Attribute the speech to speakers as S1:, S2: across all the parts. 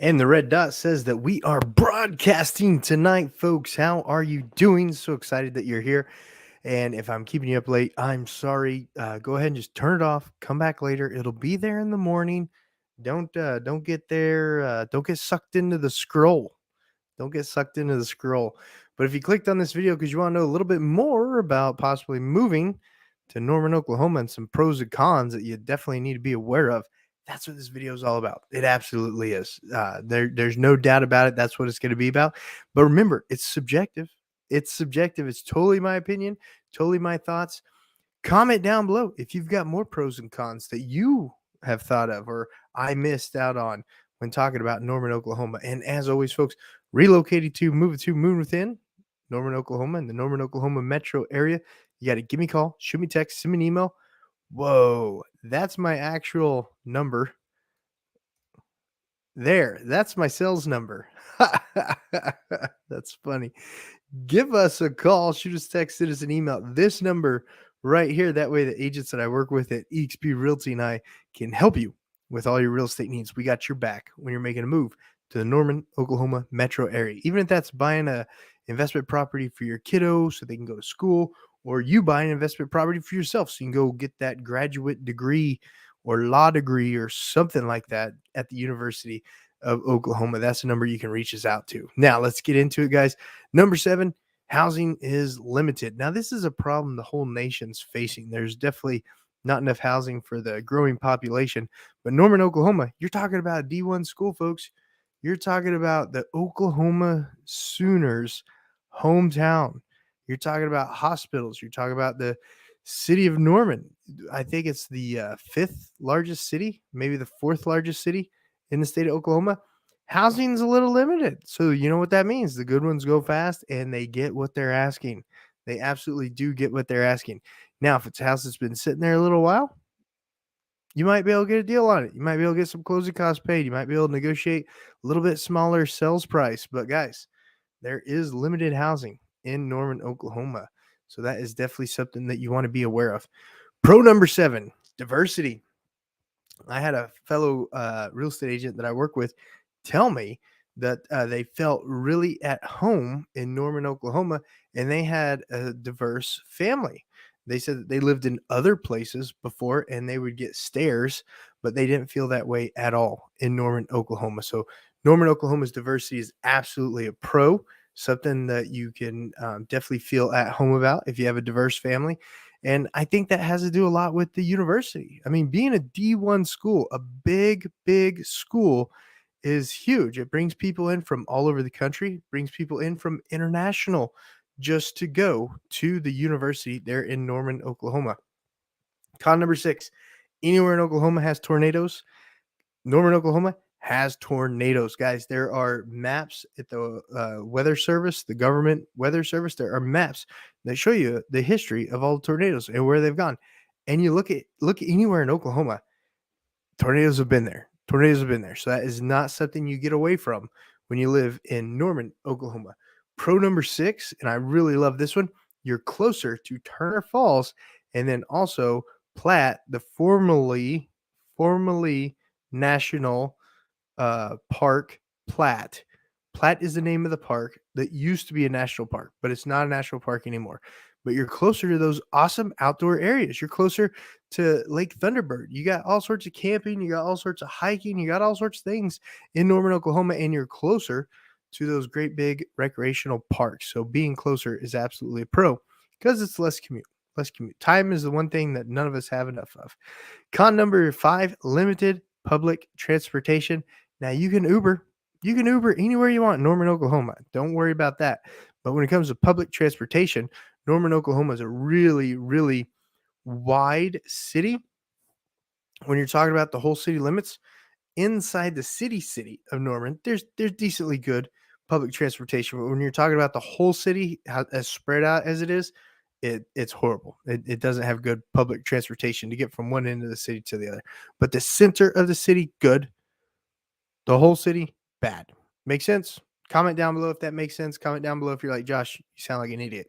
S1: And the red dot says that we are broadcasting tonight, folks. How are you doing? So excited that you're here. And if I'm keeping you up late, I'm sorry. Go ahead and just turn it off. Come back later. It'll be there in the morning. Don't get there. Don't get sucked into the scroll. Don't get sucked into the scroll. But if you clicked on this video because you want to know a little bit more about possibly moving to Norman, Oklahoma, and some pros and cons that you definitely need to be aware of, that's what this video is all about. It absolutely is. There's no doubt about it. That's what it's going to be about. But remember, it's subjective. It's subjective. It's totally my opinion, totally my thoughts. Comment down below if you've got more pros and cons that you have thought of or I missed out on when talking about Norman, Oklahoma. And as always, folks, relocated to, moving to, moving within Norman, Oklahoma, and the Norman, Oklahoma metro area. You got to give me a call, shoot me a text, send me an email. Whoa, that's my actual number. There, that's my sales number. That's funny. Give us a call, shoot us a text, send us an email. This number right here. That way, the agents that I work with at EXP Realty and I can help you with all your real estate needs. We got your back when you're making a move to the Norman, Oklahoma metro area. Even if that's buying a investment property for your kiddo so they can go to school, or you buy an investment property for yourself so you can go get that graduate degree or law degree or something like that at the University of Oklahoma. That's the number you can reach us out to. Now, let's get into it, guys. Number 7, housing is limited. Now, this is a problem the whole nation's facing. There's definitely not enough housing for the growing population. But Norman, Oklahoma, you're talking about a D1 school, folks. You're talking about the Oklahoma Sooners' hometown. You're talking about hospitals. You're talking about the city of Norman. I think it's the 5th largest city, maybe the 4th largest city in the state of Oklahoma. Housing's a little limited. So you know what that means. The good ones go fast and they get what they're asking. They absolutely do get what they're asking. Now, if it's a house that's been sitting there a little while, you might be able to get a deal on it. You might be able to get some closing costs paid. You might be able to negotiate a little bit smaller sales price. But guys, there is limited housing in Norman, Oklahoma. So that is definitely something that you want to be aware of. Pro number 7, diversity. I had a fellow real estate agent that I work with tell me that they felt really at home in Norman, Oklahoma, and they had a diverse family. They said that they lived in other places before and they would get stares, but they didn't feel that way at all in Norman, Oklahoma. So, Norman, Oklahoma's diversity is absolutely a pro, something that you can definitely feel at home about if you have a diverse family. And I think that has to do a lot with the university. I mean, being a D1 school, a big, big school, is huge. It brings people in from all over the country, brings people in from international just to go to the university there in Norman, Oklahoma. Con number 6, anywhere in Oklahoma has tornadoes. Norman, Oklahoma has tornadoes, guys. There are maps at the weather service, the government weather service. There are maps that show you the history of all the tornadoes and where they've gone. And you look at anywhere in Oklahoma, tornadoes have been there. Tornadoes have been there. So that is not something you get away from when you live in Norman, Oklahoma. Pro number 6, and I really love this one. You're closer to Turner Falls and then also Platt, the formerly National Park Platt. Platt is the name of the park that used to be a national park, but it's not a national park anymore. But you're closer to those awesome outdoor areas. You're closer to Lake Thunderbird. You got all sorts of camping, you got all sorts of hiking, you got all sorts of things in Norman, Oklahoma, and you're closer to those great big recreational parks. So being closer is absolutely a pro because it's less commute. Less commute. Time is the one thing that none of us have enough of. Con number 5, limited public transportation. Now you can Uber. You can Uber anywhere you want in Norman, Oklahoma. Don't worry about that. But when it comes to public transportation, Norman, Oklahoma is a really, really wide city. When you're talking about the whole city limits, inside the city of Norman, there's decently good public transportation. But when you're talking about the whole city, as spread out as it is, it's horrible. It doesn't have good public transportation to get from one end of the city to the other. But the center of the city, good. The whole city, bad. Make sense? Comment down below if that makes sense. Comment down below if you're like, Josh, you sound like an idiot.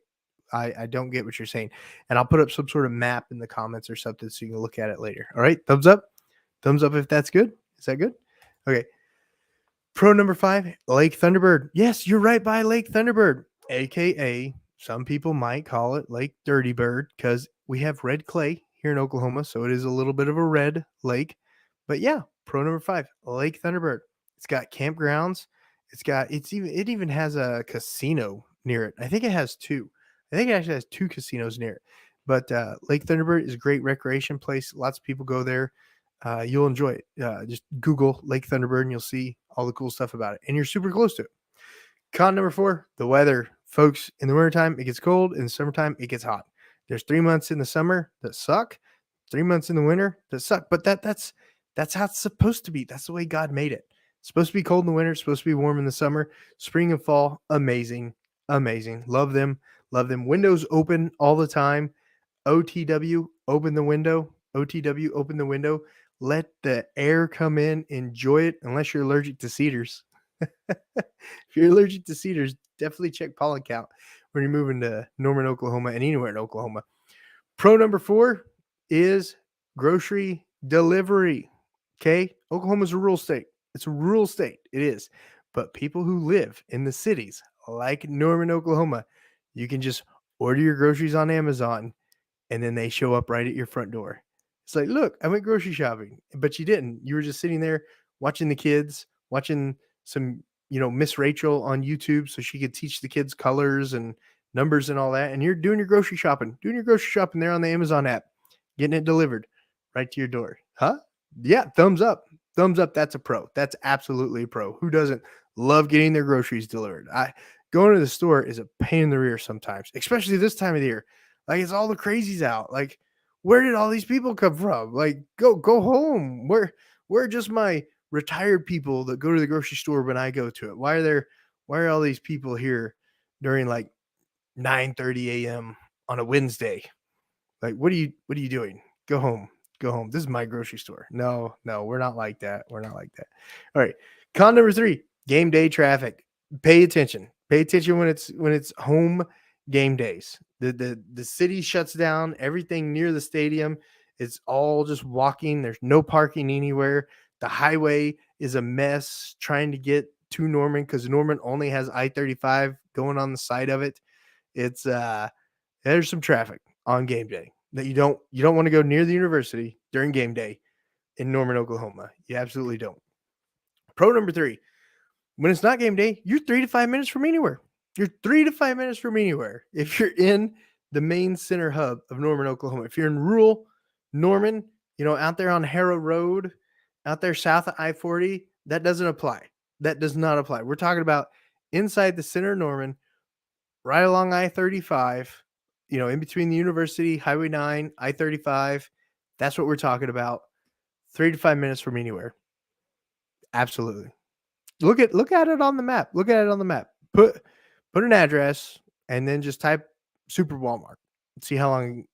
S1: I don't get what you're saying. And I'll put up some sort of map in the comments or something so you can look at it later. All right. Thumbs up. Thumbs up if that's good. Is that good? Okay. Pro number 5, Lake Thunderbird. Yes, you're right by Lake Thunderbird, aka some people might call it Lake Dirty Bird because we have red clay here in Oklahoma, so it is a little bit of a red lake. But yeah, pro number 5, Lake Thunderbird. It's got campgrounds. It even has a casino near it. I think it has two. I think it actually has two casinos near it. But Lake Thunderbird is a great recreation place. Lots of people go there. You'll enjoy it. Just Google Lake Thunderbird and you'll see all the cool stuff about it. And you're super close to it. Con number 4, the weather. Folks, in the wintertime, it gets cold. In the summertime, it gets hot. There's 3 months in the summer that suck, 3 months in the winter that suck. But that's how it's supposed to be. That's the way God made it. It's supposed to be cold in the winter, it's supposed to be warm in the summer. Spring and fall, amazing. Amazing. Love them. Love them. Windows open all the time. OTW, open the window. OTW, open the window. Let the air come in. Enjoy it, unless you're allergic to cedars. If you're allergic to cedars, definitely check pollen count when you're moving to Norman, Oklahoma, and anywhere in Oklahoma. Pro number 4 is grocery delivery. Okay. Oklahoma's a rural state. It's a rural state. It is. But people who live in the cities like Norman, Oklahoma, you can just order your groceries on Amazon and then they show up right at your front door. It's like, look, I went grocery shopping, but you didn't. You were just sitting there watching the kids, watching some, Miss Rachel on YouTube so she could teach the kids colors and numbers and all that. And you're doing your grocery shopping there on the Amazon app, getting it delivered right to your door. Huh? Yeah, thumbs up. Thumbs up. That's a pro. That's absolutely a pro. Who doesn't love getting their groceries delivered? Going to the store is a pain in the rear sometimes, especially this time of the year. Like, it's all the crazies out. Like, where did all these people come from? Like, go home. Where are just my retired people that go to the grocery store when I go to it? Why are all these people here during like 9:30 a.m. on a Wednesday? Like, what are you doing? Go home. Go home. This is my grocery store. No, we're not like that. We're not like that. All right. Con number 3, game day traffic. Pay attention. Pay attention when it's home game days. The city shuts down. Everything near the stadium, it's all just walking. There's no parking anywhere. The highway is a mess trying to get to Norman because Norman only has I-35 going on the side of it. It's there's some traffic on game day that you don't want to go near the university during game day in Norman, Oklahoma. You absolutely don't. Pro number 3, when it's not game day, you're 3 to 5 minutes from anywhere. You're 3 to 5 minutes from anywhere. If you're in the main center hub of Norman, Oklahoma, if you're in rural Norman, out there on Harrow Road, out there south of I-40, that doesn't apply. That does not apply. We're talking about inside the center of Norman, right along I-35, in between the university, Highway 9, I-35. That's what we're talking about. 3 to 5 minutes from anywhere. Absolutely. Look at it on the map. Look at it on the map. Put an address and then just type Super Walmart. See how long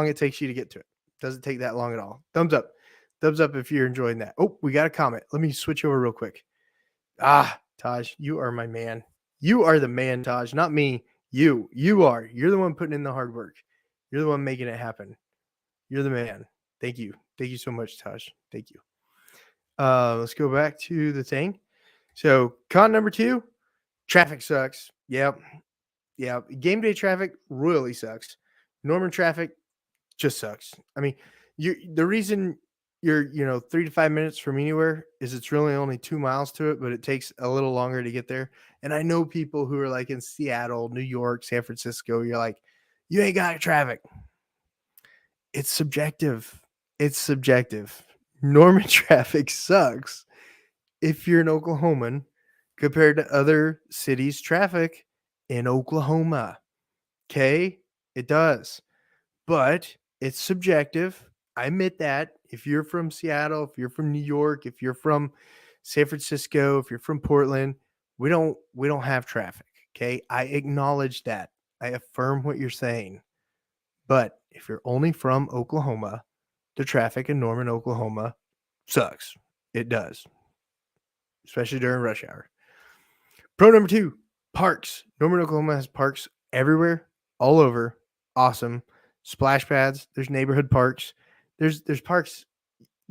S1: it takes you to get to it. Doesn't take that long at all. Thumbs up. Thumbs up if you're enjoying that. Oh, we got a comment. Let me switch over real quick. Taj, you are my man. You are the man, Taj, not me. You are. You're the one putting in the hard work. You're the one making it happen. You're the man. Thank you. Thank you so much, Taj. Thank you. Let's go back to the thing. So, con number 2, traffic sucks. Yep. Game day traffic royally sucks. Norman traffic just sucks. I mean, the reason you're 3 to 5 minutes from anywhere is it's really only 2 miles to it, but it takes a little longer to get there. And I know people who are like in Seattle, New York, San Francisco. You're like, you ain't got traffic. It's subjective. Norman traffic sucks if you're an Oklahoman compared to other cities' traffic in Oklahoma. Okay? It does. But it's subjective. I admit that. If you're from Seattle, if you're from New York, if you're from San Francisco, if you're from Portland, we don't have traffic. Okay? I acknowledge that. I affirm what you're saying. But if you're only from Oklahoma, the traffic in Norman, Oklahoma sucks. It does. Especially during rush hour. Pro number 2, parks. Norman, Oklahoma has parks everywhere, all over. Awesome. Splash pads. There's neighborhood parks. There's parks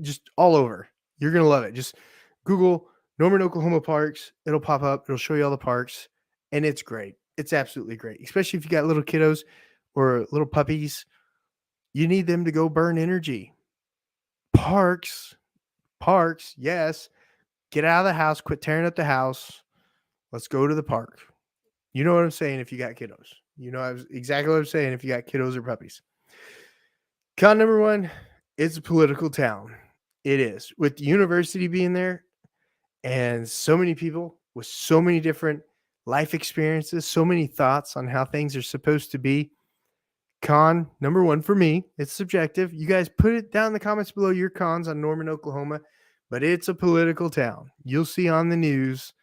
S1: just all over. You're going to love it. Just Google Norman, Oklahoma parks. It'll pop up. It'll show you all the parks, and it's great. It's absolutely great, especially if you got little kiddos or little puppies. You need them to go burn energy. Parks, parks, yes. Get out of the house. Quit tearing up the house. Let's go to the park. You know what I'm saying if you got kiddos. You know exactly what I'm saying if you got kiddos or puppies. Con number one, it's a political town. It is. With the university being there and so many people with so many different life experiences, so many thoughts on how things are supposed to be. Con number one for me, it's subjective. You guys put it down in the comments below your cons on Norman, Oklahoma, but it's a political town. You'll see on the news,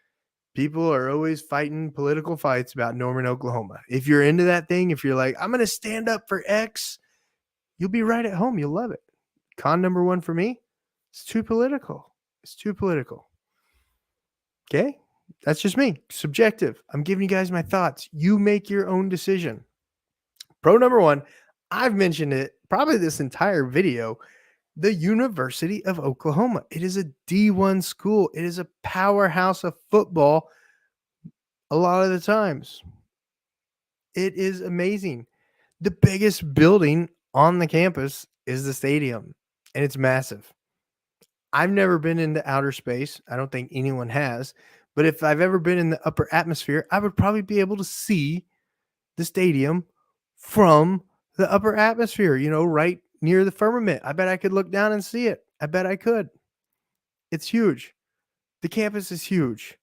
S1: people are always fighting political fights about Norman, Oklahoma. If you're into that thing, if you're like, I'm going to stand up for X, you'll be right at home. You'll love it. Con number one for me, it's too political. It's too political. Okay? That's just me. Subjective. I'm giving you guys my thoughts. You make your own decision. Pro number one, I've mentioned it probably this entire video, the University of Oklahoma. It is a D1 school. It is a powerhouse of football a lot of the times. It is amazing. The biggest building on the campus is the stadium, and it's massive. I've never been into outer space. I don't think anyone has. But if I've ever been in the upper atmosphere, I would probably be able to see the stadium from the upper atmosphere, right near the firmament. I bet I could look down and see it. I bet I could. It's huge. The campus is huge.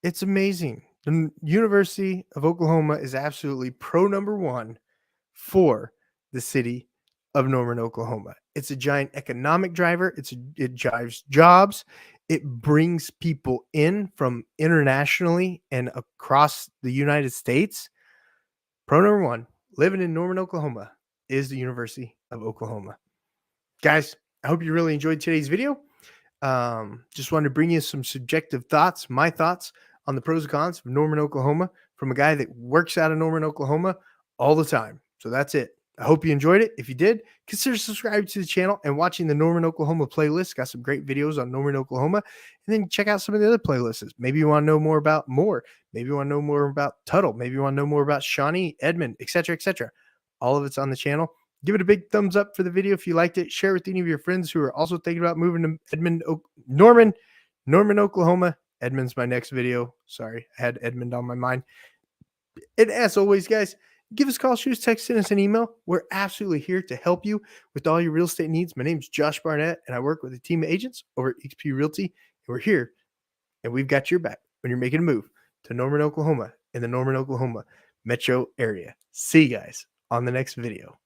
S1: It's amazing. The University of Oklahoma is absolutely pro number one for the city of Norman, Oklahoma. It's a giant economic driver. It drives jobs. It brings people in from internationally and across the United States. Pro number one, living in Norman, Oklahoma, is the University of Oklahoma. Guys, I hope you really enjoyed today's video. Just wanted to bring you some subjective thoughts, my thoughts on the pros and cons of Norman, Oklahoma, from a guy that works out of Norman, Oklahoma all the time. So that's it. I hope you enjoyed it. If you did, consider subscribing to the channel and watching the Norman, Oklahoma playlist. Got some great videos on Norman, Oklahoma. And then check out some of the other playlists. Maybe you want to know more about Moore. Maybe you want to know more about Tuttle. Maybe you want to know more about Shawnee, Edmond, etc., etc. All of it's on the channel. Give it a big thumbs up for the video if you liked it. Share with any of your friends who are also thinking about moving to Norman, Oklahoma. Edmond's my next video. Sorry, I had Edmond on my mind. And as always, guys, give us a call, shoot us, text, send us an email. We're absolutely here to help you with all your real estate needs. My name's Josh Barnett, and I work with a team of agents over at XP Realty. And we're here, and we've got your back when you're making a move to Norman, Oklahoma, in the Norman, Oklahoma metro area. See you guys on the next video.